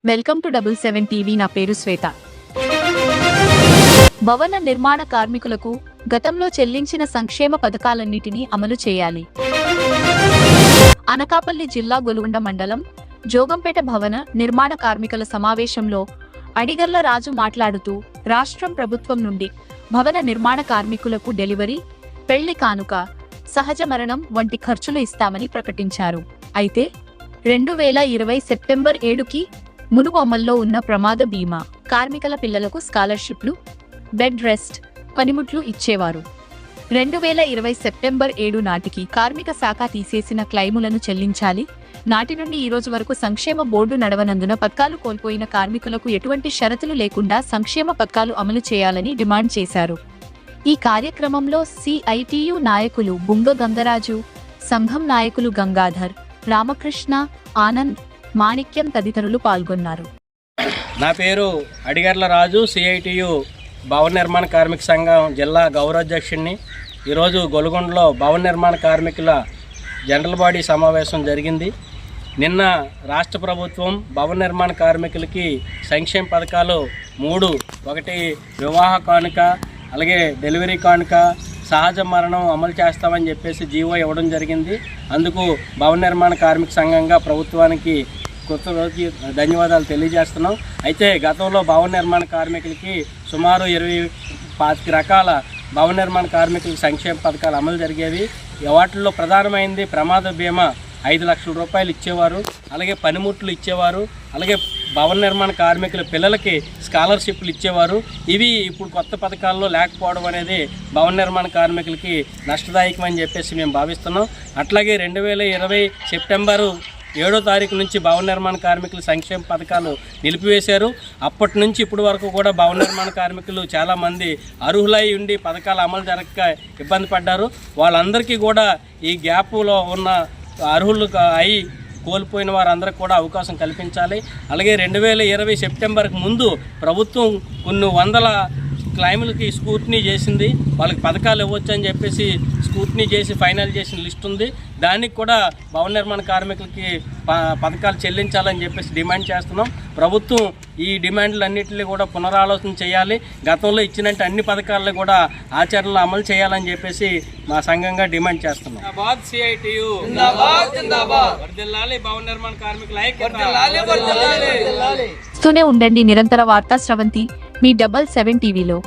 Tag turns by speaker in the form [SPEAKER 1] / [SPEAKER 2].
[SPEAKER 1] Welcome to 7 TV. నా పేరు శ్వేత. భవన నిర్మాణ కార్మికులకు గతంలో చెల్లించిన సంక్షేమ పథకాలన్నిటినీ అమలు చేయాలి. అనకాపల్లి జిల్లా గొలుగొండ మండలం జోగంపేట భవన నిర్మాణ కార్మికుల సమావేశంలో అడిగర్ల రాజు మాట్లాడుతూ రాష్ట్రం ప్రభుత్వం నుండి భవన నిర్మాణ కార్మికులకు డెలివరీ, పెళ్లి కానుక, సహజ మరణం వంటి ఖర్చులు ఇస్తామని ప్రకటించారు. అయితే 2020 సెప్టెంబర్ 7కి మునుపు అమల్లో ఉన్న ప్రమాద బీమా, కార్మికుల పిల్లలకు స్కాలర్షిప్లు, బెడ్ రెస్ట్, పనిముట్లు ఇచ్చేవారు. 2020 సెప్టెంబర్ 7 నాటికి కార్మిక శాఖ తీసేసిన క్లైములను చెల్లించాలి. నాటి నుండి ఈ రోజు వరకు సంక్షేమ బోర్డు నడవనందున పథకాలు కోల్పోయిన కార్మికులకు ఎటువంటి షరతులు లేకుండా సంక్షేమ పథకాలు అమలు చేయాలని డిమాండ్ చేశారు. ఈ కార్యక్రమంలో సిఐటియు నాయకులు బుంగ గంగరాజు, సంఘం నాయకులు గంగాధర్, రామకృష్ణ, ఆనంద్, మాణిక్యం తదితరులు పాల్గొన్నారు.
[SPEAKER 2] నా పేరు అడిగర్ల రాజు, సిఐటియు భవన నిర్మాణ కార్మిక సంఘం జిల్లా గౌరవాధ్యక్షుడిని. ఈరోజు గొలుగొండలో భవన నిర్మాణ కార్మికుల జనరల్ బాడీ సమావేశం జరిగింది. నిన్న రాష్ట్ర ప్రభుత్వం భవన నిర్మాణ కార్మికులకి సంక్షేమ పథకాలు 3, ఒకటి వివాహ కానుక, అలాగే డెలివరీ కానుక, సహజ మరణం అమలు చేస్తామని చెప్పేసి జీవో ఇవ్వడం జరిగింది. అందుకు భవన నిర్మాణ కార్మిక సంఘంగా ప్రభుత్వానికి కొత్త రోజు ధన్యవాదాలు తెలియజేస్తున్నాం. అయితే గతంలో భవన నిర్మాణ కార్మికులకి సుమారు 25 రకాల భవన నిర్మాణ కార్మికులకు సంక్షేమ పథకాలు అమలు జరిగేవి. వాటిల్లో ప్రధానమైనది ప్రమాద బీమా 5 లక్షల రూపాయలు ఇచ్చేవారు, అలాగే పనిముట్లు ఇచ్చేవారు, అలాగే భవన నిర్మాణ కార్మికుల పిల్లలకి స్కాలర్షిప్లు ఇచ్చేవారు. ఇవి ఇప్పుడు కొత్త పథకాల్లో లేకపోవడం అనేది భవన నిర్మాణ కార్మికులకి నష్టదాయకమని చెప్పేసి మేము భావిస్తున్నాం. అట్లాగే 2020 సెప్టెంబరు 7వ తారీఖు నుంచి భవన నిర్మాణ కార్మికుల సంక్షేమ పథకాలు నిలిపివేశారు. అప్పటి నుంచి ఇప్పటి వరకు కూడా భవన నిర్మాణ కార్మికులు చాలామంది అర్హులై ఉండి పథకాలు అమలు జరగక ఇబ్బంది పడ్డారు. వాళ్ళందరికీ కూడా ఈ గ్యాప్లో ఉన్న అర్హులు అయి కోల్పోయిన వారందరికీ కూడా అవకాశం కల్పించాలి. అలాగే 2020 సెప్టెంబర్కి ముందు ప్రభుత్వం కొన్ని వందల క్లైములకి స్క్రూటినీ చేసింది. వాళ్ళకి పథకాలు ఇవ్వచ్చు అని చెప్పేసి స్క్రూటినీ చేసి ఫైనల్ చేసిన లిస్ట్ ఉంది. దానికి కూడా భవన నిర్మాణ కార్మికులకి పథకాలు చెల్లించాలని చెప్పేసి డిమాండ్ చేస్తున్నాం. ప్రభుత్వం ఈ డిమాండ్లన్నింటినీ కూడా పునరాలోచన చేయాలి. గతంలో ఇచ్చినట్టు అన్ని పథకాలను కూడా ఆచరణలో అమలు చేయాలని చెప్పేసి మా సంఘంగా డిమాండ్ చేస్తున్నాం. భవన నిర్మాణ కార్మికుల
[SPEAKER 1] ఉండండి నిరంతర వార్తా స్రవంతి మీ 7 టీవీలో.